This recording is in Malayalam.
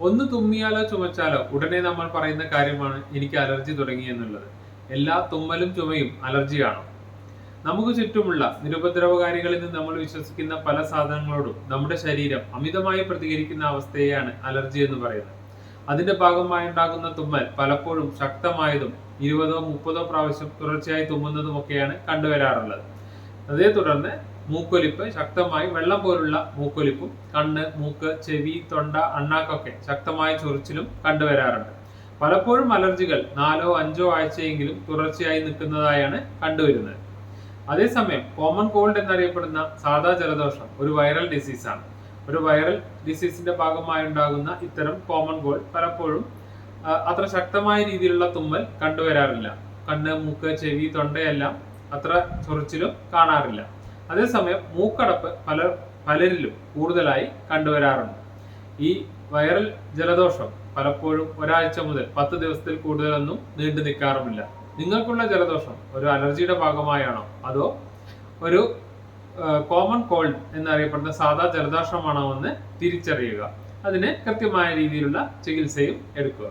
ഒന്ന് തുമ്മിയാലോ ചുമച്ചാലോ ഉടനെ നമ്മൾ പറയുന്ന കാര്യമാണ് എനിക്ക് അലർജി തുടങ്ങി എന്നുള്ളത്. എല്ലാ തുമ്മലും ചുമയും അലർജിയാണോ? നമുക്ക് ചുറ്റുമുള്ള നിരുപദ്രവകാരികളിൽ നിന്ന് നമ്മൾ വിശ്വസിക്കുന്ന പല സാധനങ്ങളോടും നമ്മുടെ ശരീരം അമിതമായി പ്രതികരിക്കുന്ന അവസ്ഥയെയാണ് അലർജി എന്ന് പറയുന്നത്. അതിന്റെ ഭാഗമായി ഉണ്ടാകുന്ന തുമ്മൽ പലപ്പോഴും ശക്തമായതും 20-30 പ്രാവശ്യം തുടർച്ചയായി തുമ്മുന്നതുമൊക്കെയാണ് കണ്ടുവരാറുള്ളത്. അതേ തുടർന്ന് മൂക്കൊലിപ്പ്, ശക്തമായി വെള്ളം പോലുള്ള മൂക്കൊലിപ്പും, കണ്ണ്, മൂക്ക്, ചെവി, തൊണ്ട, അണ്ണാക്കൊക്കെ ശക്തമായ ചൊറിച്ചിലും കണ്ടുവരാറുണ്ട്. പലപ്പോഴും അലർജികൾ 4-5 ആഴ്ചയെങ്കിലും തുടർച്ചയായി നിൽക്കുന്നതായാണ് കണ്ടുവരുന്നത്. അതേസമയം കോമൺ കോൾഡ് എന്നറിയപ്പെടുന്ന സാധാ ജലദോഷം ഒരു വൈറൽ ഡിസീസാണ്. ഒരു വൈറൽ ഡിസീസിന്റെ ഭാഗമായി ഉണ്ടാകുന്ന ഇത്തരം കോമൺ കോൾഡ് പലപ്പോഴും അത്ര ശക്തമായ രീതിയിലുള്ള തുമ്മൽ കണ്ടുവരാറില്ല. കണ്ണ്, മൂക്ക്, ചെവി, തൊണ്ടയെല്ലാം അത്ര ചൊറിച്ചിലും കാണാറില്ല. അതേസമയം മൂക്കടപ്പ് പലരിലും കൂടുതലായി കണ്ടുവരാറുണ്ട്. ഈ വൈറൽ ജലദോഷം പലപ്പോഴും ഒരാഴ്ച മുതൽ 10 ദിവസത്തിൽ കൂടുതലൊന്നും നീണ്ടു നിൽക്കാറുമില്ല. നിങ്ങൾക്കുള്ള ജലദോഷം ഒരു അലർജിയുടെ ഭാഗമായാണോ അതോ ഒരു കോമൺ കോൾഡ് എന്നറിയപ്പെടുന്ന സാധാ ജലദോഷമാണോ എന്ന് തിരിച്ചറിയുക. അതിന് കൃത്യമായ രീതിയിലുള്ള ചികിത്സയും എടുക്കുക.